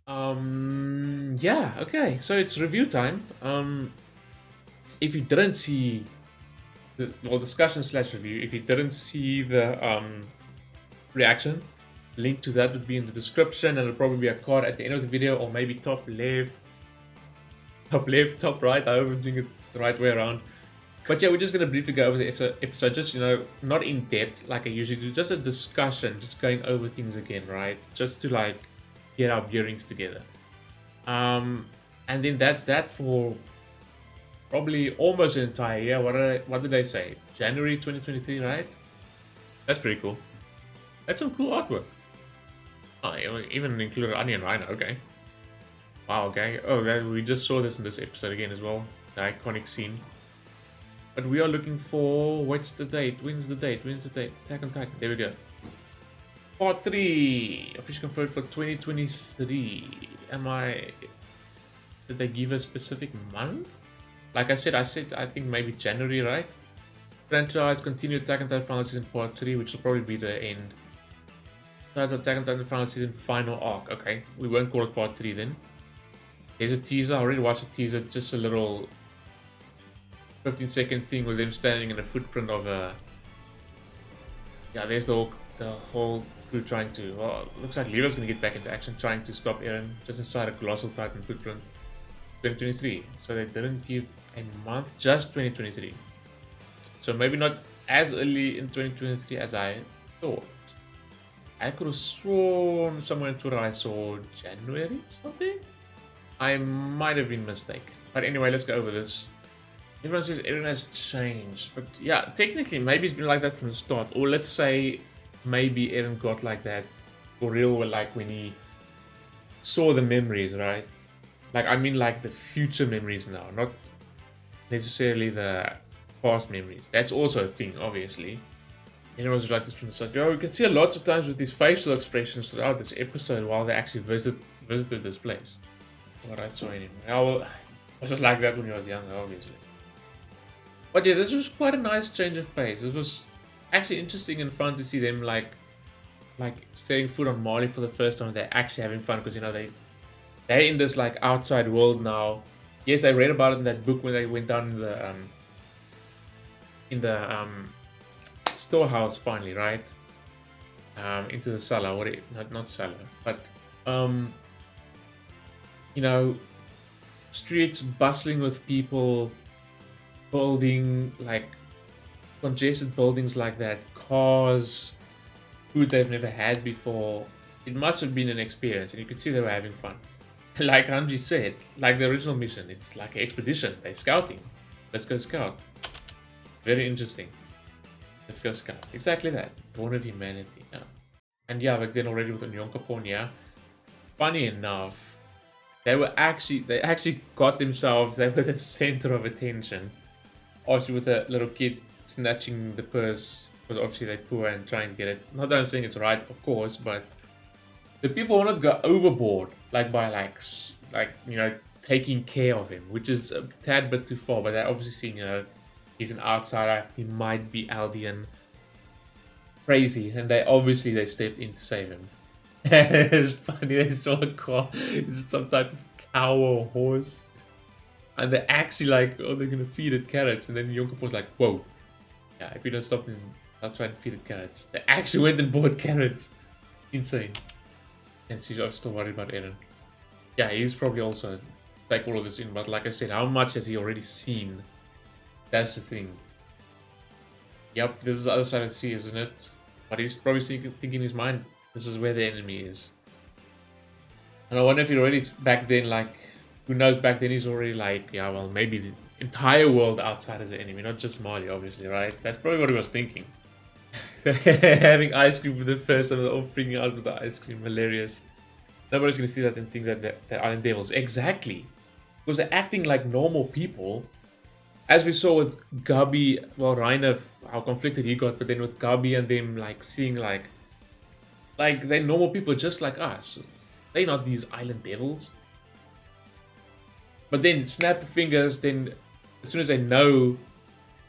Yeah, okay. So it's review time. If you didn't see this, well, discussion slash review, if you didn't see the reaction, link to that would be in the description, and it'll probably be a card at the end of the video, or maybe top left, top right. I hope I'm doing it the right way around. But yeah, we're just gonna briefly go over the episode, just not in depth like I usually do, just a discussion, just going over things again, right? Just to like get our bearings together. And then that's that for probably almost an entire year. What did they say? January 2023, right? That's pretty cool. That's some cool artwork. Oh, even included Onion Rhino. Okay. Wow. Okay. Oh, we just saw this in this episode again as well. The iconic scene. But we are looking for what's the date? When's the date? When's the date? Attack on Titan. There we go. Part 3 officially confirmed for 2023. Did they give a specific month? Like I said I think maybe January, right? Franchise continued Attack on Titan final season part 3, which will probably be the end. Attack on Titan final season final arc. Okay, we won't call it part 3 then. There's a teaser. I already watched the teaser. Just a little 15-second thing with them standing in the footprint of a. Yeah, there's the whole crew trying to. Well, looks like Leo's gonna get back into action, trying to stop Eren just inside a colossal Titan footprint. 2023. So they didn't give a month, just 2023. So maybe not as early in 2023 as I thought. I could have sworn somewhere in Twitter I saw January something. I might have been mistaken. But anyway, let's go over this. Everyone says Eren has changed. But yeah, technically maybe it's been like that from the start. Or let's say maybe Eren got like that for real, like when he saw the memories, right? Like, I mean like the future memories now, not necessarily the past memories. That's also a thing, obviously. Anyone was like this from the start. You can see a lots of times with these facial expressions throughout this episode while they actually visited this place. What I saw anyway. I was like that when I was younger, obviously. But yeah, this was quite a nice change of pace. This was actually interesting and fun to see them like setting foot on Marley for the first time. They're actually having fun because they're in this like outside world now. Yes, I read about it in that book when they went down in the storehouse finally, right? Into the cellar. Not cellar, but you know, streets bustling with people, building like congested buildings like that, cars, food they've never had before. It must have been an experience, and you could see they were having fun. Like Hanji said, like the original mission, it's like an expedition. They're scouting. Let's go scout. Very interesting. Let's go scout. Exactly that. Dawn of humanity. Yeah. And yeah, back then already with Onyonkapon, yeah. Funny enough, they actually got themselves, they were the center of attention. Obviously with the little kid snatching the purse, because obviously they're poor and trying to get it. Not that I'm saying it's right, of course, but the people wanted to go overboard, like by taking care of him, which is a tad bit too far. But they're obviously seeing, he's an outsider, he might be Aldean, crazy, and they stepped in to save him. It's funny, they saw a car, it's some type of cow or horse, and they're actually like, oh, they're gonna feed it carrots, and then Yonkapo's like, whoa, yeah, if you don't stop them, I'll try and feed it carrots. They actually went and bought carrots. Insane. And she's still worried about Eren. Yeah, he's probably also take all of this in, but like I said, how much has he already seen? That's the thing. Yep, this is the other side of the sea, isn't it? But he's probably thinking in his mind, this is where the enemy is. And I wonder if he already back then, like, who knows, back then he's already like, yeah, well, maybe the entire world outside is the enemy, not just Marley, obviously, right? That's probably what he was thinking. Having ice cream for the first time, they're all freaking out with the ice cream, hilarious. Nobody's gonna see that and think that they're Island Devils. Exactly. Because they're acting like normal people. As we saw with Gabi, well, Reiner, how conflicted he got, but then with Gabi and them, like, seeing, like they're normal people just like us. They're not these Island Devils. But then, snap fingers, then, as soon as they know,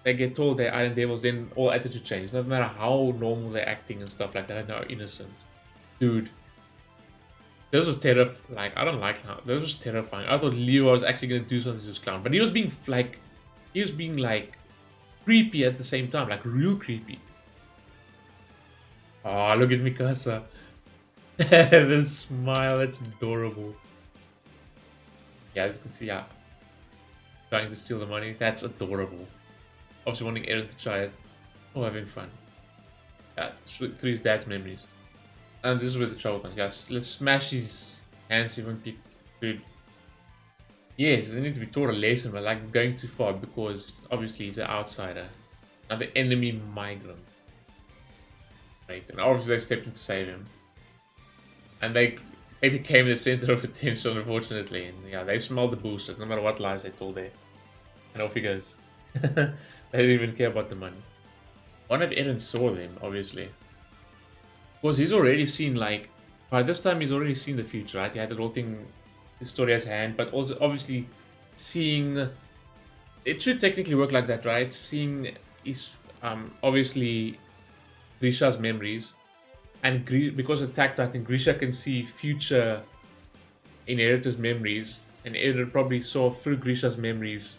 they get told they're Island Devils, then all attitude changes. No matter how normal they're acting and stuff like that, they're innocent. Dude. This was terrifying. Like, I don't like how this was terrifying. I thought Leo was actually gonna do something to this clown, but he was being like creepy at the same time, like real creepy. Oh, look at Mikasa. This smile, that's adorable. Yeah, as you can see, yeah, trying to steal the money, that's adorable. Obviously wanting Eren to try it. Oh, having fun. Yeah, through his dad's memories. And this is where the trouble comes. Yes, let's smash his hands even people. Dude. Yes, they need to be taught a lesson, but like going too far because obviously he's an outsider. Now the enemy migrant. Right, and obviously they stepped in to save him. And they became the center of attention, unfortunately. And yeah, they smelled the bullshit, no matter what lies they told there. And off he goes. They didn't even care about the money. One of Eren saw them, obviously. Because he's already seen, like, by this time he's already seen the future, right? He had the whole thing, his story as hand, but also obviously seeing. It should technically work like that, right? Seeing is obviously Grisha's memories, and because of Attack Titan, Grisha can see future inheritors' memories, and Eren probably saw through Grisha's memories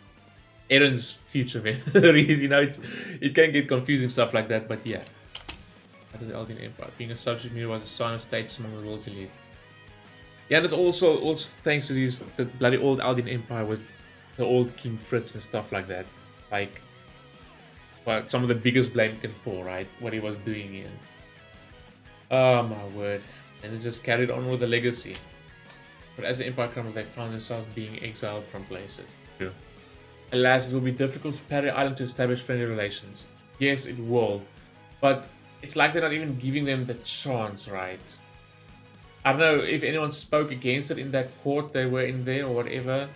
Eren's future memories. You know, it can get confusing stuff like that, but yeah. Under the Eldian Empire, being a subject meter was a sign of status among the world's elite. Yeah, that's also thanks to the bloody old Eldian Empire with the old King Fritz and stuff like that. Like, well, some of the biggest blame can fall, right? What he was doing here. Oh my word. And it just carried on with the legacy. But as the Empire crumbled, they found themselves being exiled from places. True. Alas, it will be difficult for Paradise Island to establish friendly relations. Yes, it will. But it's like they're not even giving them the chance, right? I don't know if anyone spoke against it in that court they were in there or whatever.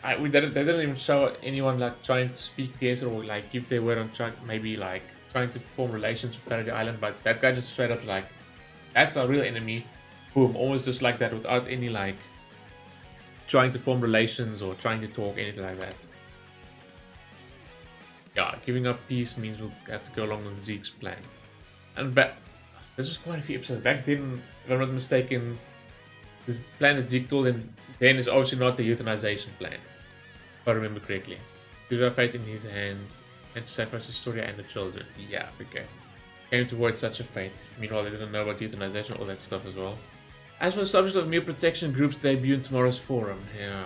They didn't even show anyone like trying to speak against it or like give their word on maybe like trying to form relations with Paradise Island. But that guy just straight up like, that's our real enemy. Boom, almost just like that without any like trying to form relations or trying to talk, anything like that. Yeah, giving up peace means we'll have to go along with Zeke's plan. And there's just quite a few episodes. Back then, if I'm not mistaken, this plan that Zeke told him then is obviously not the euthanization plan. If I remember correctly. To have fate in his hands and to sacrifice Historia and the children. Yeah, okay. Came to avoid such a fate. Meanwhile, they didn't know about euthanization, all that stuff as well. As for the subject of new protection groups debut in tomorrow's forum. Yeah.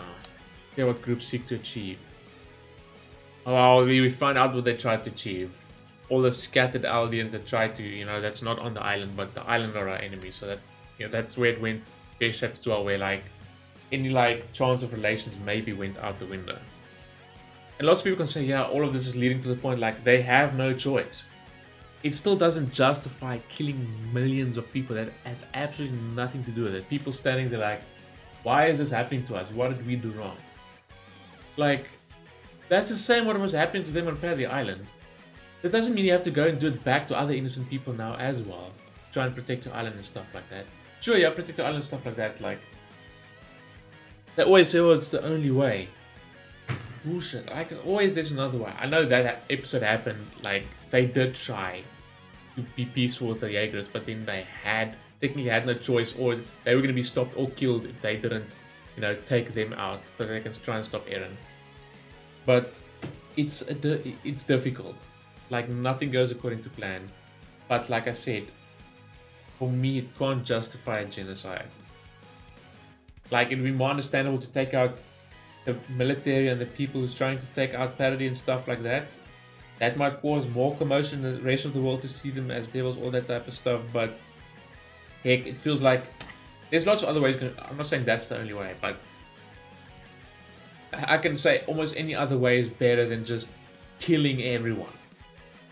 Hear what groups seek to achieve. Well, we find out what they tried to achieve. All the scattered Eldians that tried to, you know, that's not on the island, but the island are our enemy. So that's, you know, that's where it went pear-shaped as well, where like any like chance of relations maybe went out the window. And lots of people can say, yeah, all of this is leading to the point like they have no choice. It still doesn't justify killing millions of people. That has absolutely nothing to do with it. People standing there like, why is this happening to us? What did we do wrong? Like, that's the same what was happening to them on Paradise Island. That doesn't mean you have to go and do it back to other innocent people now as well. Try and protect your island and stuff like that. Sure, yeah, protect your island and stuff like that. Like, they always say, well, it's the only way. Bullshit. Like, always there's another way. I know that episode happened, like, they did try to be peaceful with the Jaegers, but then they technically had no choice, or they were going to be stopped or killed if they didn't, you know, take them out so they can try and stop Eren. But it's difficult. Like, nothing goes according to plan. But like I said, for me, it can't justify a genocide. Like, it would be more understandable to take out the military and the people who's trying to take out Paradis and stuff like that. That might cause more commotion in the rest of the world to see them as devils, all that type of stuff. But heck, it feels like there's lots of other ways. I'm not saying that's the only way, but I can say almost any other way is better than just killing everyone.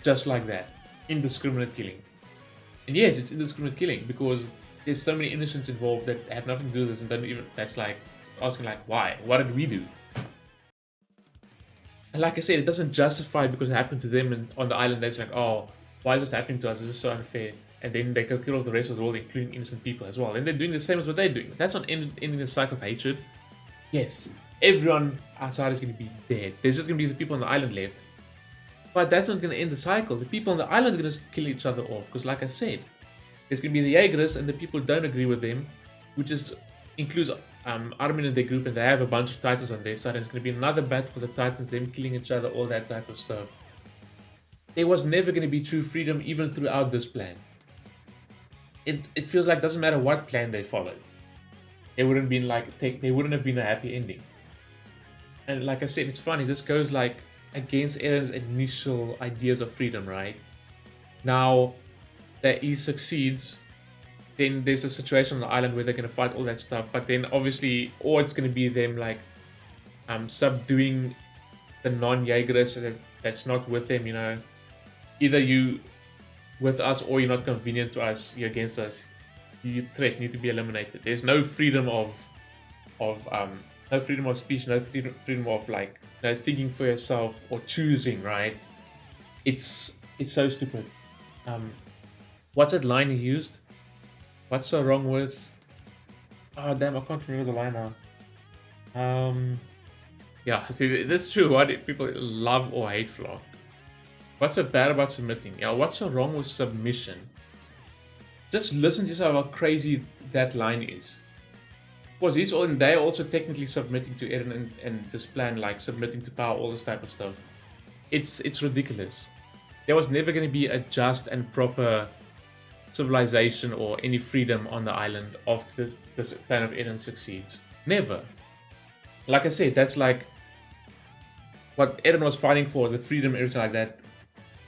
Just like that. Indiscriminate killing. And yes, it's indiscriminate killing because there's so many innocents involved that have nothing to do with this and don't even, that's like asking like, why? What did we do? And like I said, it doesn't justify because it happened to them and on the island. They're like, oh, why is this happening to us? This is so unfair. And then they can kill off the rest of the world, including innocent people as well. And they're doing the same as what they're doing. That's not ending the cycle of hatred. Yes, everyone outside is going to be dead. There's just going to be the people on the island left. But that's not going to end the cycle. The people on the island are going to kill each other off. Because like I said, there's going to be the Jaegers and the people who don't agree with them. which is includes Armin in their group, and they have a bunch of Titans on their side, and it's going to be another battle for the Titans, them killing each other, all that type of stuff. There was never going to be true freedom even throughout this plan. It feels like it doesn't matter what plan they followed. It wouldn't been like they wouldn't have been a happy ending. And like I said, it's funny, this goes like against Eren's initial ideas of freedom, right? Now that he succeeds, then there's a situation on the island where they're gonna fight all that stuff, but then obviously, or it's gonna be them like subduing the non-Jaegerists that's not with them, you know. Either you with us or you're not convenient to us, you're against us. You threat need to be eliminated. There's no freedom of no freedom of speech, no freedom of like thinking for yourself or choosing, right? It's so stupid. What's that line he used? What's so wrong with? Oh damn, I can't remember the line now. Yeah, that's true. Why do people love or hate Flock? What's so bad about submitting? Yeah, what's so wrong with submission? Just listen to yourself how crazy that line is. Because they're also technically submitting to Eren and this plan, like submitting to power, all this type of stuff. It's ridiculous. There was never going to be a just and proper civilization or any freedom on the island after this plan of Eren succeeds. Never. Like I said, that's like what Eren was fighting for, the freedom, everything like that.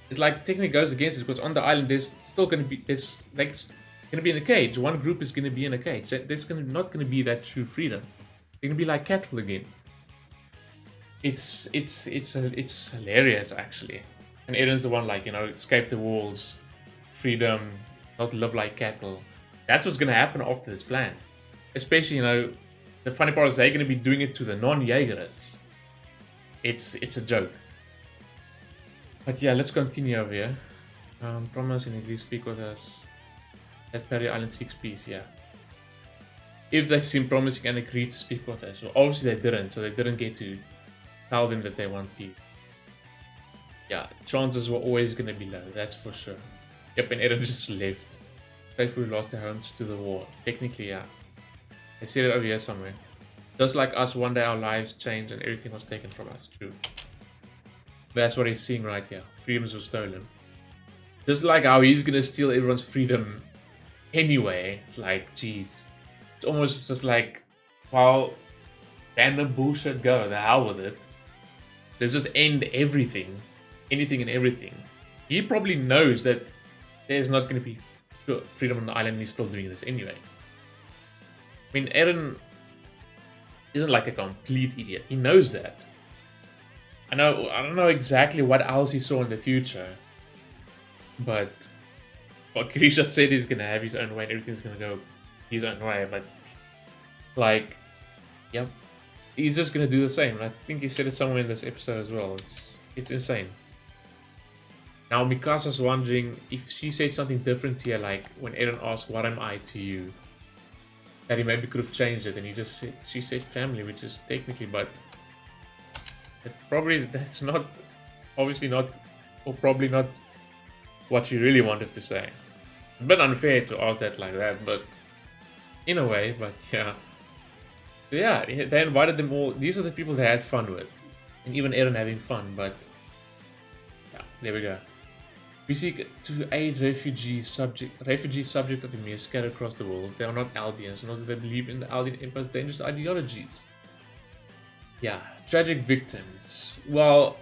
It like technically goes against it because on the island there's still going to be going to be in a cage. One group is going to be in a cage. There's not going to be that true freedom. They're going to be like cattle again. It's hilarious actually. And Eren's the one like, escape the walls, freedom, not live like cattle. That's what's going to happen after this plan. Especially, the funny part is they're going to be doing it to the non-Jaegerists. It's a joke. But yeah, let's continue over here. Promise and agree speak with us at Perry Island 6 piece, yeah. If they seem promising and agree to speak with us. Well, obviously they didn't, so they didn't get to tell them that they want peace. Yeah, chances were always going to be low, that's for sure. Yep, and Eren just left. Faithfully lost their homes to the war. Technically, yeah. They said it over here somewhere. Just like us, one day our lives changed and everything was taken from us. True. That's what he's seeing right here. Freedoms were stolen. Just like how he's gonna steal everyone's freedom anyway. Like, jeez. It's almost just like, well, random bullshit go. The hell with it. Let's just end everything. Anything and everything. He probably knows that there's not gonna be freedom on the island and he's still doing this anyway. I mean, Eren isn't like a complete idiot. He knows that. I don't know exactly what else he saw in the future, but what Grisha said he's gonna have his own way and everything's gonna go his own way, but like, yep, he's just gonna do the same. I think he said it somewhere in this episode as well. It's insane. Now Mikasa's wondering if she said something different here, like when Eren asked, "What am I to you?" That he maybe could have changed it, and she said family, which is technically, but that's not, obviously not, or probably not what she really wanted to say. A bit unfair to ask that like that, but in a way, but yeah. So yeah, they invited them all. These are the people they had fun with, and even Eren having fun, but yeah, there we go. We seek to aid refugees subject of Ymir scattered across the world. They are not Aldeans, nor do they believe in the Aldean Empire's dangerous ideologies. Yeah, tragic victims. Well,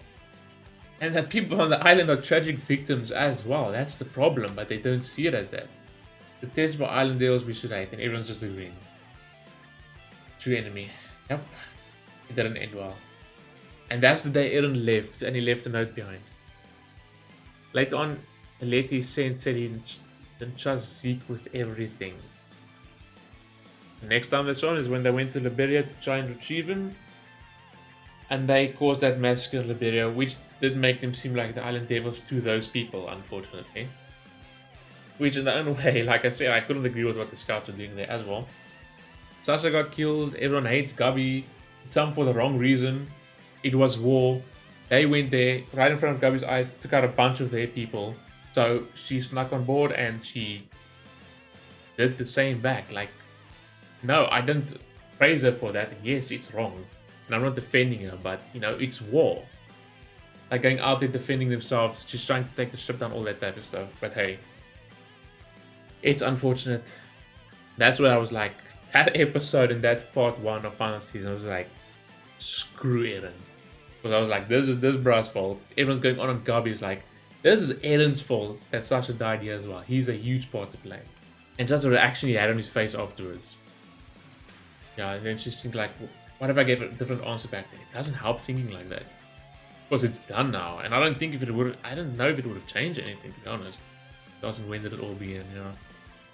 and the people on the island are tragic victims as well. That's the problem, but they don't see it as that. The Tesba Island deals we should hate, and everyone's just agreeing. True enemy. Yep. It didn't end well. And that's the day Eren left, and he left a note behind. Later on, a letter he sent said he didn't trust Zeke with everything. The next time they saw him is when they went to Liberia to try and retrieve him. And they caused that massacre in Liberia, which did make them seem like the island devils to those people, unfortunately. Which in their own way, like I said, I couldn't agree with what the scouts were doing there as well. Sasha got killed, everyone hates Gabi, some for the wrong reason. It was war. They went there, right in front of Gabi's eyes, took out a bunch of their people. So she snuck on board and she did the same back. Like, No, I didn't praise her for that. Yes, it's wrong. And I'm not defending her, but, it's war. Like, going out there defending themselves, just trying to take the ship down, all that type of stuff. But hey, it's unfortunate. That's where I was like, that episode in that part 1 of Final Season, I was like, screw Eren. Because I was like, this is this bruh's fault. Everyone's going on Gabi is like, this is Eren's fault that Sasha died here as well. He's a huge part to blame. And just the reaction he had on his face afterwards. Yeah, and then she seemed like, what if I gave a different answer back then? It doesn't help thinking like that. Because it's done now. And I don't think if it would, I don't know if it would have changed anything, to be honest. It doesn't, when did it all begin,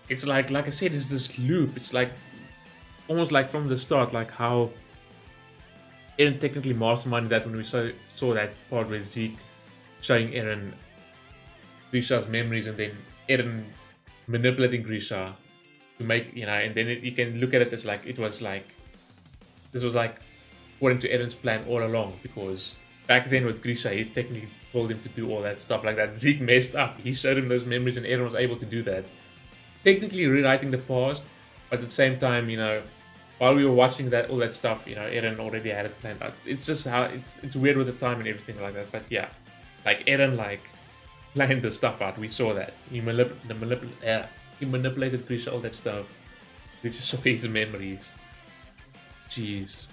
It's like I said, it's this loop. It's like, almost like from the start, like how Eren technically masterminded that when we saw that part with Zeke showing Eren Grisha's memories, and then Eren manipulating Grisha to make, and then you can look at it as like, this was like according to Eren's plan all along, because back then with Grisha, he technically told him to do all that stuff like that. Zeke messed up. He showed him those memories, and Eren was able to do that. Technically rewriting the past, but at the same time, while we were watching that, all that stuff, Eren already had it planned out. It's just how it's weird with the time and everything like that. But yeah, like Eren planned the stuff out. We saw that he manipulated Grisha, all that stuff. We just saw his memories. Jeez,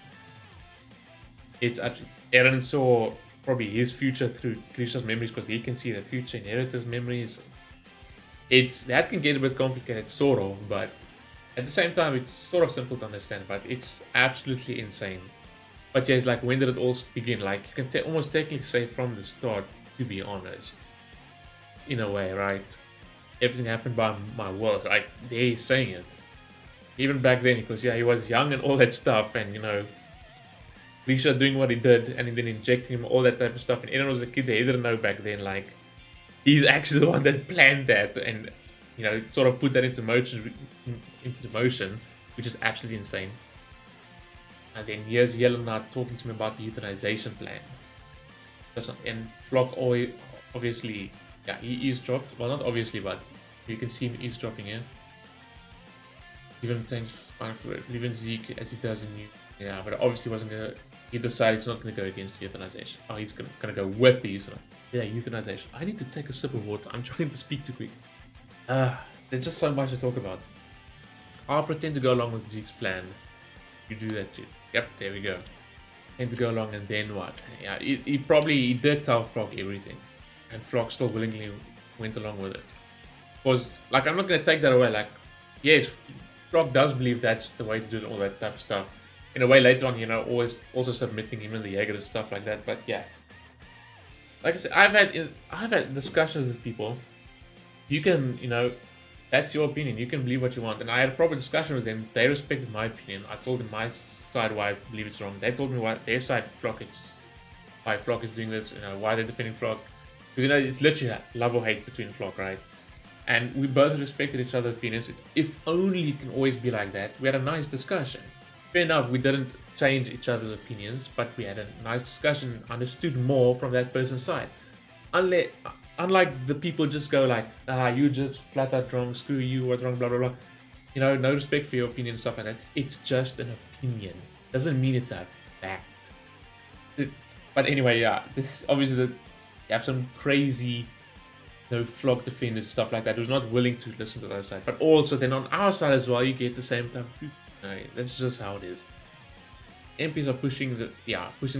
it's actually Eren saw probably his future through Grisha's memories, because he can see the future in Eren's memories. That can get a bit complicated, sort of, but at the same time, it's sort of simple to understand, but it's absolutely insane. But yeah, it's like, when did it all begin? Like, you can almost technically say from the start, to be honest. In a way, right? Everything happened by my word. Like, they're saying it. Even back then, because yeah, he was young and all that stuff, and Grisha doing what he did, and then injecting him, all that type of stuff. And Eren was a kid, they didn't know back then, like, he's actually the one that planned that, and sort of put that into motion, which is absolutely insane. And then here's Yelena talking to me about the euthanization plan. And Flock obviously, yeah, he eavesdropped. Well, not obviously, but you can see him eavesdropping here. Even thanks for leaving Zeke as he does in you. Yeah, but obviously wasn't gonna. He decided he's not gonna go against the euthanization. Oh, he's gonna go with the euthanization. I need to take a sip of water. I'm trying to speak too quick. There's just so much to talk about. I'll pretend to go along with Zeke's plan. You do that too. Yep, there we go. Pretend to go along, and then what? Yeah, he did tell Flock everything, and Flock still willingly went along with it. Because, like, I'm not gonna take that away. Like, yes, Flock does believe that's the way to do all that type of stuff. In a way, later on, always also submitting him in the Jaeger and stuff like that. But yeah, like I said, I've had discussions with people. You can, that's your opinion. You can believe what you want. And I had a proper discussion with them. They respected my opinion. I told them my side why I believe it's wrong. They told me why their side why Flock is doing this. Why they're defending Flock. Because it's literally love or hate between Flock, right? And we both respected each other's opinions. If only it can always be like that. We had a nice discussion. Fair enough, we didn't change each other's opinions, but we had a nice discussion, understood more from that person's side. Unlike the people just go like, you just flat out wrong, screw you, what's wrong, blah, blah, blah. No respect for your opinion and stuff like that. It's just an opinion. Doesn't mean it's a fact. But anyway, yeah, this is obviously you have some crazy, Flock defenders, stuff like that, who's not willing to listen to the other side. But also, then on our side as well, you get the same type of people. No, that's just how it is. MPs are pushing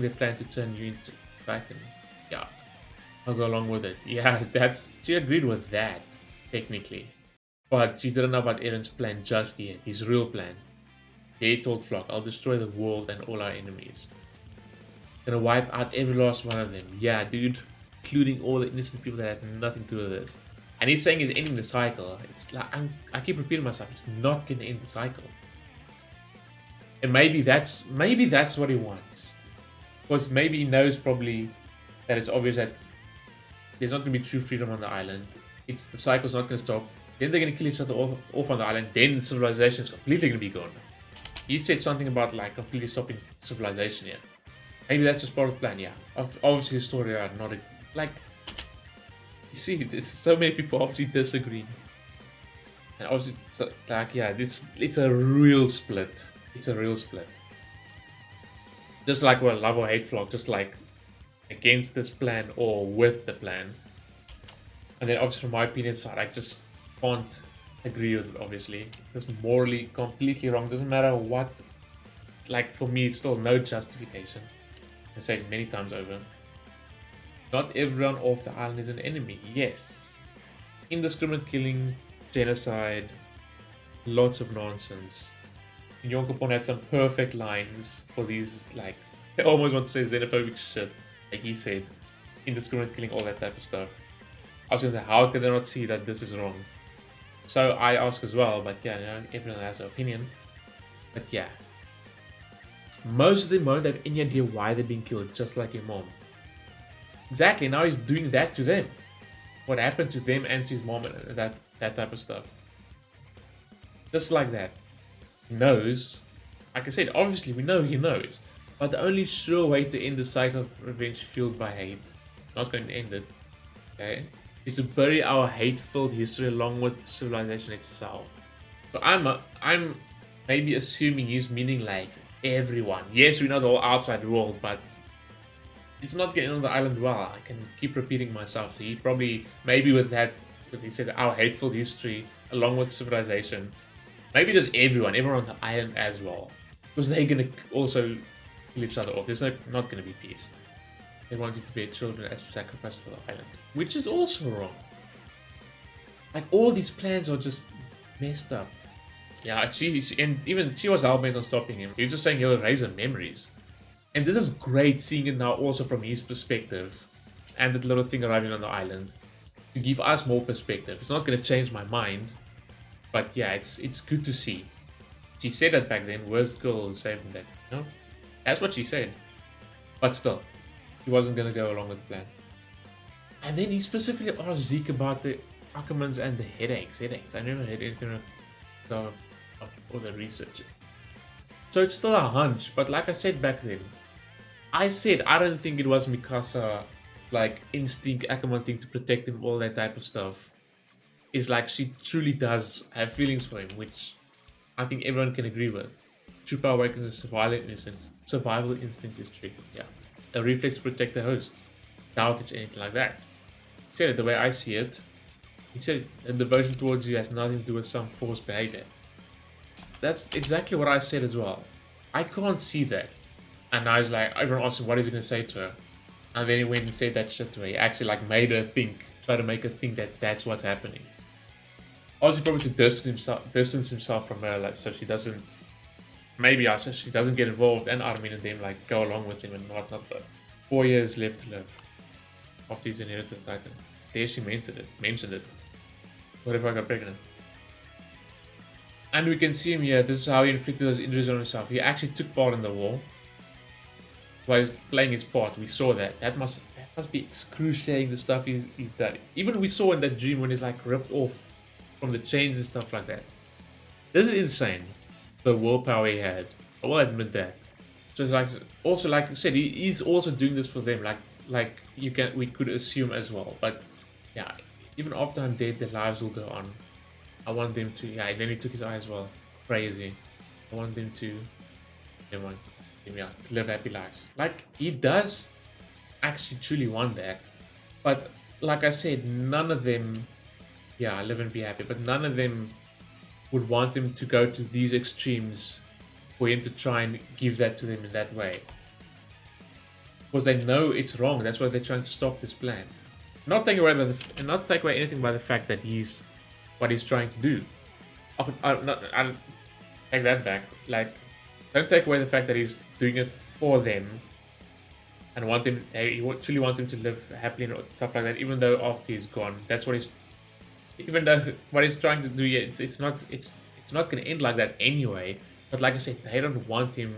their plan to turn you into back, and yeah, I'll go along with it. Yeah, she agreed with that, technically. But she didn't know about Eren's plan just yet, his real plan. They told Flock, I'll destroy the world and all our enemies. Gonna wipe out every last one of them. Yeah, dude, including all the innocent people that have nothing to do with this. And he's saying he's ending the cycle. It's like, I keep repeating myself, it's not gonna end the cycle. And maybe that's what he wants. Because maybe he knows probably that it's obvious that there's not going to be true freedom on the island. The cycle's not going to stop. Then they're going to kill each other off on the island. Then civilization is completely going to be gone. He said something about like completely stopping civilization here. Maybe that's just part of the plan, yeah. Obviously, the story are not like. You see, there's so many people obviously disagree. And also, it's like, yeah, it's a real split. It's a real split. Just like with love or hate vlog, just like against this plan or with the plan. And then obviously from my opinion side, I just can't agree with it, obviously. It's just morally completely wrong. Doesn't matter what, like for me, it's still no justification. I say it many times over. Not everyone off the island is an enemy. Yes. Indiscriminate killing, genocide, lots of nonsense. And Yonkopon had some perfect lines for these, like, I almost want to say xenophobic shit. Like he said, indiscriminate killing, all that type of stuff. I was going to say, how can they not see that this is wrong? So I ask as well, but yeah, you know, everyone has an opinion. But yeah. Most of them won't have any idea why they're being killed, just like your mom. Exactly, now he's doing that to them. What happened to them and to his mom, that type of stuff. Just like that. He knows. Like I said, obviously we know he knows. But the only sure way to end the cycle of revenge fueled by hate, not going to end it, okay, is to bury our hate-filled history along with civilization itself. So I'm maybe assuming he's meaning like everyone. Yes, we know the whole outside world, but it's not getting on the island well. I can keep repeating myself. He probably, maybe with that, because he said our hateful history along with civilization, maybe just everyone on the island as well. Because they're going to also kill each other off. There's not going to be peace. They want you to bear children as sacrifice for the island. Which is also wrong. Like, all these plans are just messed up. Yeah, and even she was hell-bent on stopping him. He's just saying he'll erase her memories. And this is great seeing it now also from his perspective. And that little thing arriving on the island. To give us more perspective. It's not going to change my mind. But yeah, it's good to see. She said that back then. Worst girl who saved that. You know? That's what she said. But still. He wasn't going to go along with the plan. And then he specifically asked Zeke about the Ackermans and the headaches. I never heard anything of all the researchers. So it's still a hunch. But like I said back then. I said I don't think it was Mikasa, like, instinct Ackerman thing to protect him, all that type of stuff. It's like she truly does have feelings for him, which I think everyone can agree with. True power awakens a survival instinct is true. Yeah. A reflex to protect the host. Doubt it's anything like that. He said it the way I see it. He said a devotion towards you has nothing to do with some forced behavior. That's exactly what I said as well. I can't see that. And I was like, everyone asked him what is he going to say to her. And then he went and said that shit to her. He actually like made her think, try to make her think that that's what's happening. Obviously probably to distance himself from her, like, so she doesn't, maybe she doesn't get involved, and Armin and them like go along with him and whatnot. But 4 years left to live after he's inherited the title. There she mentioned it. What if I got pregnant? And we can see him here. This is how he inflicted those injuries on himself. He actually took part in the war. While he was playing his part, we saw that. That must be excruciating, the stuff he's done. Even we saw in that dream when he's like ripped off from the chains and stuff like that. This is insane. The willpower he had. I will admit that. So it's like, also like I said, he's also doing this for them. Like we could assume as well. But yeah, even after I'm dead, their lives will go on. I want them to. Yeah, then he took his eye as well. Crazy. I want them to. Never mind. Yeah, to live happy lives. Like, he does actually truly want that. But like I said, none of them, yeah, live and be happy, but none of them would want him to go to these extremes for him to try and give that to them in that way. Because they know it's wrong. That's why they're trying to stop this plan. Not take away anything by the fact that he's what he's trying to do. I take that back. Like, don't take away the fact that he's doing it for them and he truly wants them to live happily and stuff like that, even though after he's gone. That's what even though what he's trying to do, yeah, it's not going to end like that anyway. But like I said, they don't want him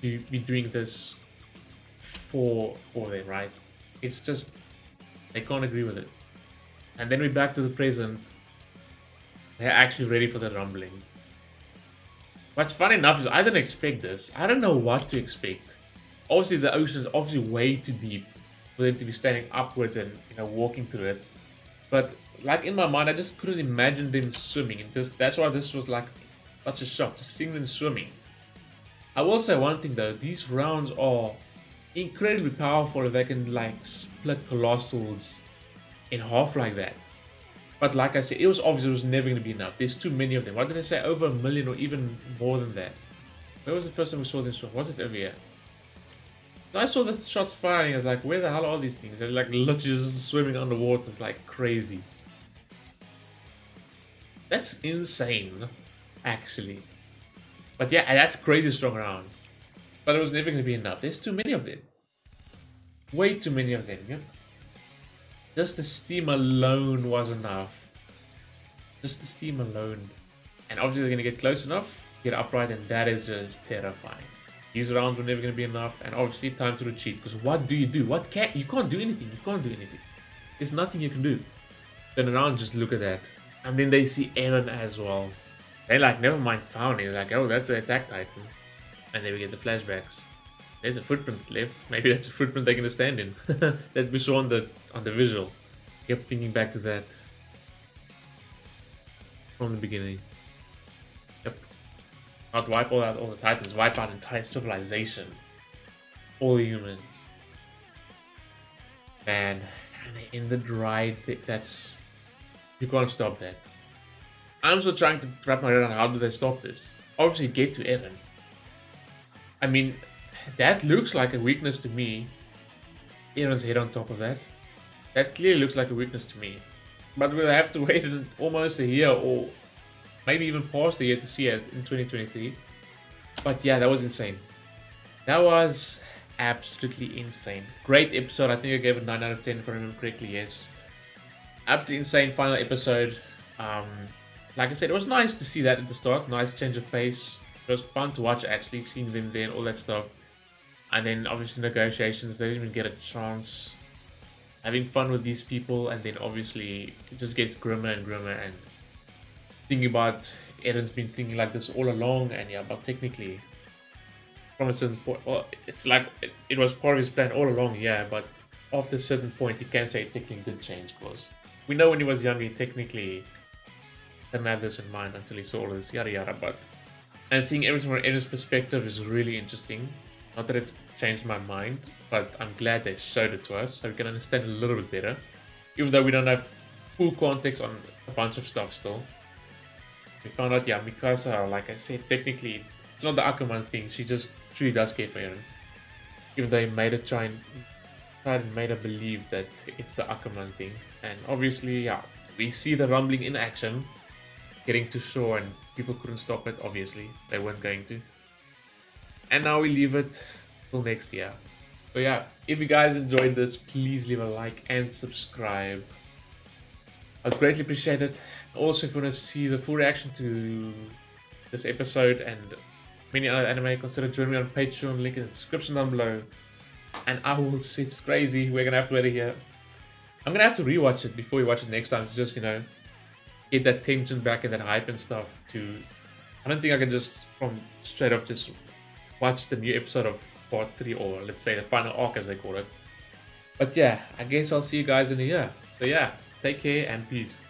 to be doing this for them, right? It's just, they can't agree with it. And then we're back to the present. They're actually ready for the rumbling. What's funny enough is I didn't expect this. I don't know what to expect. Obviously, the ocean is obviously way too deep for them to be standing upwards and walking through it. But like in my mind, I just couldn't imagine them swimming. And that's why this was like such a shock, just seeing them swimming. I will say one thing though, these rounds are incredibly powerful if they can like split Colossals in half like that. But like I said, it was obvious it was never going to be enough. There's too many of them. What did they say? Over 1,000,000 or even more than that. Where was the first time we saw this shot? Was it over here? I saw the shots firing. I was like, where the hell are these things? They're like literally just swimming underwater. It's like crazy. That's insane, actually. But yeah, that's crazy strong rounds. But it was never going to be enough. There's too many of them. Way too many of them. Yep. Just the steam alone was enough. Just the steam alone. And obviously they're going to get close enough, get upright, and that is just terrifying. These rounds were never going to be enough, and obviously time to retreat. Because what do? You can't do anything. You can't do anything. There's nothing you can do. Turn around, just look at that. And then they see Eren as well. They like, never mind found. They're like, oh, that's an attack titan. And then we get the flashbacks. There's a footprint left. Maybe that's a footprint they're gonna stand in. That we saw on the visual. Kept thinking back to that from the beginning. Yep. Not wipe all out all the titans, wipe out entire civilization. All the humans. Man, and they ended right. That's, you can't stop that. I'm still trying to wrap my head around how do they stop this. Obviously get to Eren. I mean, that looks like a weakness to me. Eren's head on top of that. That clearly looks like a weakness to me. But we'll have to wait almost a year or maybe even past a year to see it in 2023. But yeah, that was insane. That was absolutely insane. Great episode. I think I gave it 9 out of 10 if I remember correctly, yes. Absolutely insane final episode. Like I said, it was nice to see that at the start. Nice change of pace. It was fun to watch actually, seeing them there and all that stuff. And then obviously negotiations, they didn't even get a chance. Having fun with these people, and then obviously it just gets grimmer and grimmer. And thinking about Eren's been thinking like this all along, and yeah, but technically from a certain point, well, it's like it was part of his plan all along, yeah, but after a certain point, you can say it technically did change, because we know when he was younger, he technically didn't have this in mind until he saw all this, yada yada, but... And seeing everything from Eren's perspective is really interesting. Not that it's changed my mind, but I'm glad they showed it to us so we can understand a little bit better. Even though we don't have full context on a bunch of stuff still. We found out, yeah, Mikasa, like I said, technically, it's not the Ackerman thing. She just truly does care for Eren. Even though he made her tried and made her believe that it's the Ackerman thing. And obviously, yeah, we see the rumbling in action. Getting to shore, and people couldn't stop it, obviously. They weren't going to. And now we leave it till next year. So yeah, if you guys enjoyed this, please leave a like and subscribe. I'd greatly appreciate it. Also, if you want to see the full reaction to this episode and many other anime, consider joining me on Patreon, link in the description down below. And I will say it's crazy, we're gonna have to wait a year. I'm gonna have to rewatch it before we watch it next time, to just, you know, get that tension back and that hype and stuff. I don't think I can just from straight off just watch the new episode of part 3, or let's say the final arc as they call it. But yeah, I guess I'll see you guys in a year. So yeah, take care and peace.